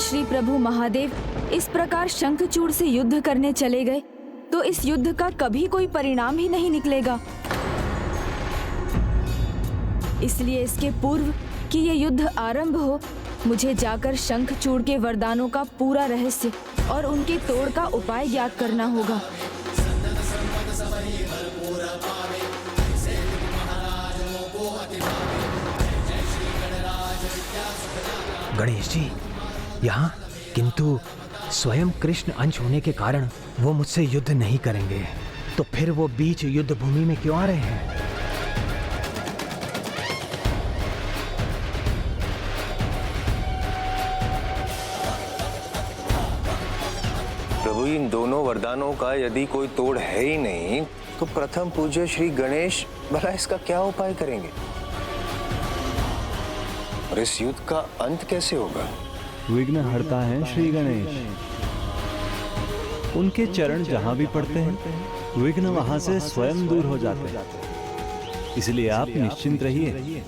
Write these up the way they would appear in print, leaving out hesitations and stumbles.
श्री प्रभु महादेव इस प्रकार शंखचूड़ से युद्ध करने चले गए तो इस युद्ध का कभी कोई परिणाम ही नहीं निकलेगा। इसलिए इसके पूर्व कि ये युद्ध आरंभ हो, मुझे जाकर शंखचूड़ के वरदानों का पूरा रहस्य और उनके तोड़ का उपाय ज्ञात करना होगा। गणेश जी यहाँ, किंतु स्वयं कृष्ण अंश होने के कारण वो मुझसे युद्ध नहीं करेंगे, तो फिर वो बीच युद्ध भूमि में क्यों आ रहे हैं? प्रभु, इन दोनों वरदानों का यदि कोई तोड़ है ही नहीं तो प्रथम पूज्य श्री गणेश भला इसका क्या उपाय करेंगे और इस युद्ध का अंत कैसे होगा? विघ्न हरता है श्री गणेश। उनके चरण जहां भी पड़ते हैं विघ्न वहां से स्वयं दूर हो जाते हैं। इसलिए आप निश्चिंत रहिए,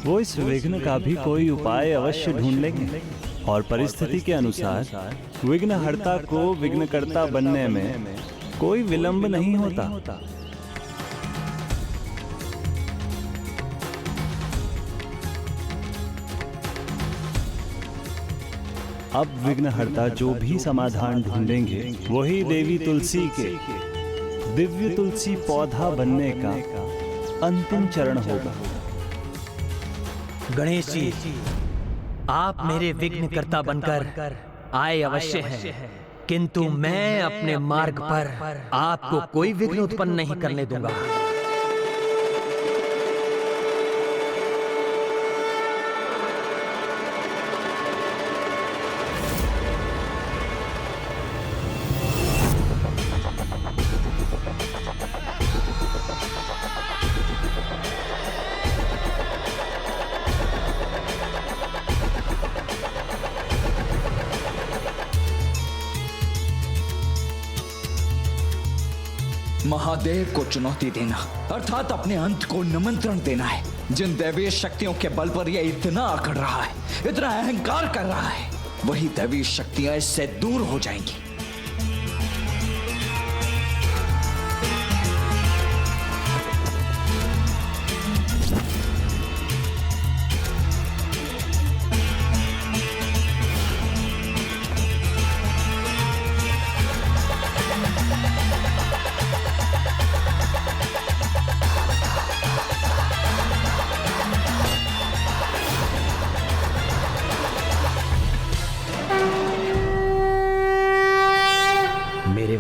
वो इस विघ्न का भी कोई उपाय अवश्य ढूंढ लेंगे और परिस्थिति के अनुसार विघ्नहर्ता को विघ्नकर्ता बनने में कोई विलंब नहीं होता। अब विघ्नहर्ता जो भी समाधान ढूंढेंगे वही देवी तुलसी के दिव्य तुलसी पौधा बनने का अंतिम चरण होगा। गणेश जी, आप मेरे विघ्नकर्ता बनकर आए अवश्य हैं, किंतु मैं अपने मार्ग पर आपको कोई विघ्न उत्पन्न नहीं करने दूंगा। महादेव को चुनौती देना अर्थात अपने अंत को निमंत्रण देना है। जिन दैवीय शक्तियों के बल पर यह इतना अकड़ रहा है, इतना अहंकार कर रहा है, वही दैवीय शक्तियां इससे दूर हो जाएंगी।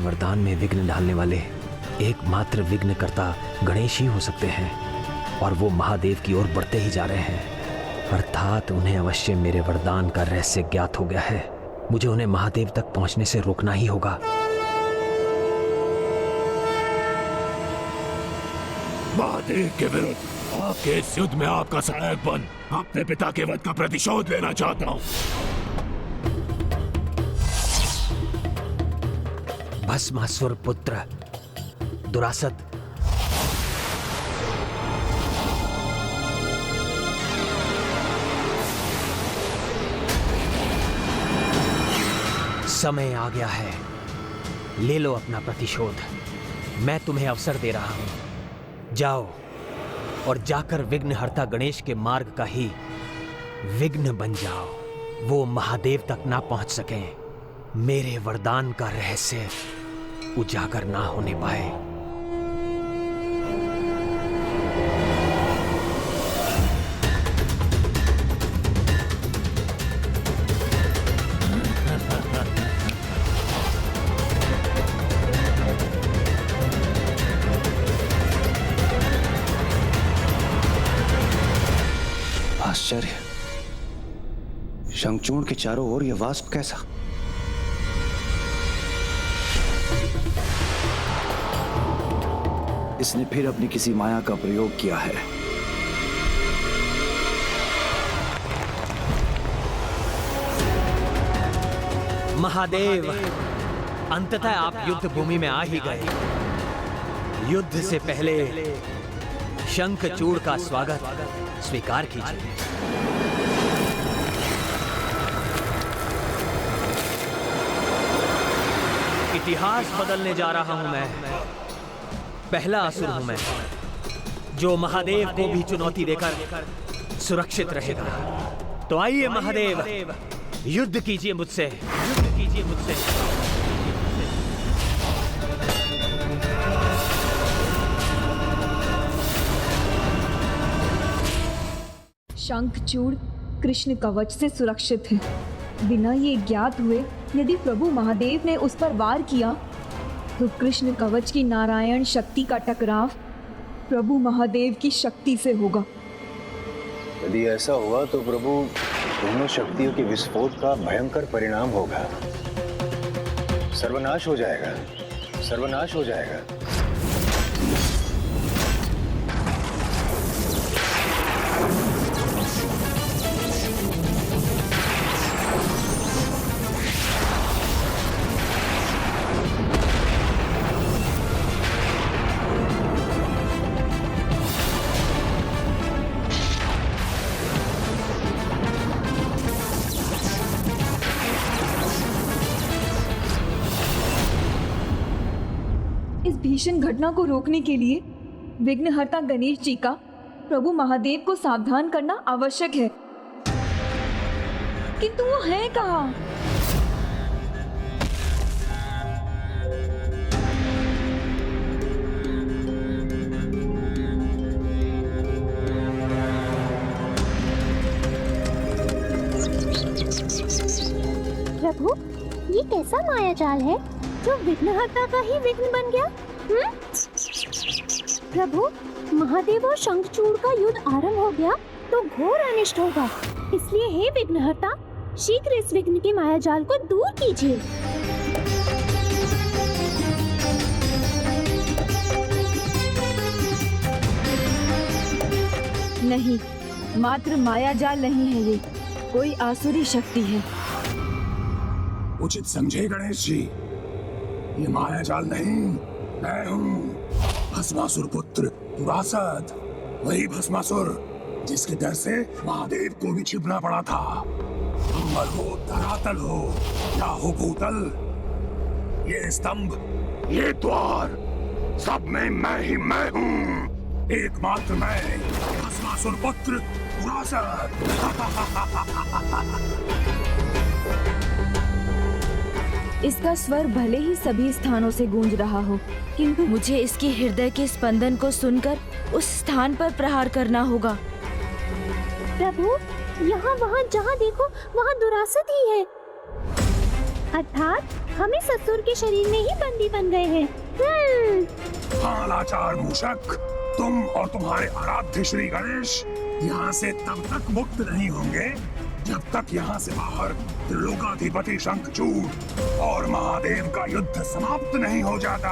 वरदान में विघ्न डालने वाले एकमात्र विघ्नकर्ता गणेश ही हो सकते हैं और वो महादेव की ओर बढ़ते ही जा रहे हैं, अर्थात उन्हें अवश्य मेरे वरदान का रहस्य ज्ञात हो गया है। मुझे उन्हें महादेव तक पहुंचने से रोकना ही होगा। महादेव के विरुद्ध आपके इस युद्ध में आपका सहायक बन अपने पिता के वध का प्रतिशोध लेना चाहता हूँ। भस्मासुर पुत्र दुरासत, समय आ गया है, ले लो अपना प्रतिशोध। मैं तुम्हें अवसर दे रहा हूं, जाओ और जाकर विघ्नहर्ता गणेश के मार्ग का ही विघ्न बन जाओ। वो महादेव तक ना पहुंच सकें, मेरे वरदान का रहस्य उजागर ना होने पाए। आश्चर्य, शंखचूड़ के चारों ओर यह वाष्प कैसा? इसने फिर अपनी किसी माया का प्रयोग किया है। महादेव, अंततः आप युद्ध भूमि में आ ही गए। युद्ध से पहले शंखचूड़ का स्वागत स्वीकार कीजिए। इतिहास बदलने जा रहा हूं मैं। पहला असुर हूं मैं जो महादेव को भी चुनौती देकर सुरक्षित रहेगा। तो आइए महादेव, युद्ध कीजिए मुझसे, युद्ध कीजिए मुझसे। शंखचूड़ कृष्ण कवच से सुरक्षित है। बिना ये ज्ञात हुए यदि प्रभु महादेव ने उस पर वार किया तो कृष्ण कवच की नारायण शक्ति का टकराव प्रभु महादेव की शक्ति से होगा। यदि ऐसा हुआ तो प्रभु दोनों शक्तियों के विस्फोट का भयंकर परिणाम होगा। सर्वनाश हो जाएगा, सर्वनाश हो जाएगा। इस भीषण घटना को रोकने के लिए विघ्नहर्ता गणेश जी का प्रभु महादेव को सावधान करना आवश्यक है। किंतु वो है कहाँ? प्रभु, ये कैसा मायाजाल है जो विघ्नहर्ता का ही विघ्न बन गया? प्रभु, महादेव और शंखचूड़ का युद्ध आरंभ हो गया तो घोर अनिष्ट होगा। इसलिए हे विघ्नहर्ता, शीघ्र इस विघ्न के मायाजाल को दूर कीजिए। नहीं, मात्र मायाजाल नहीं है, ये कोई आसुरी शक्ति है। उचित समझे गणेश जी, ये मायाजाल नहीं, मैं हूँ भस्मासुर पुत्र दुरासद, वही भस्मासुर जिसके डर से महादेव को भी छिपना पड़ा था। अम्बर हो, धरातल हो या हो भूतल, ये स्तंभ, ये द्वार, सब में मैं ही मैं हूँ, एकमात्र मैं, भस्मासुर पुत्र दुरासद। इसका स्वर भले ही सभी स्थानों से गूंज रहा हो, किंतु मुझे इसके हृदय के स्पंदन को सुनकर उस स्थान पर प्रहार करना होगा। प्रभु, यहाँ वहाँ जहाँ देखो वहाँ दुरासद ही है। अर्थात हम इस असुर के शरीर में ही बंदी बन गए हैं। हाँ लाचार मूषक, तुम और तुम्हारे आराध्य श्री गणेश यहाँ से तब तक मुक्त नहीं होंगे जब तक यहाँ से बाहर त्रिलोकाधिपति शंखचूड़ और महादेव का युद्ध समाप्त नहीं हो जाता।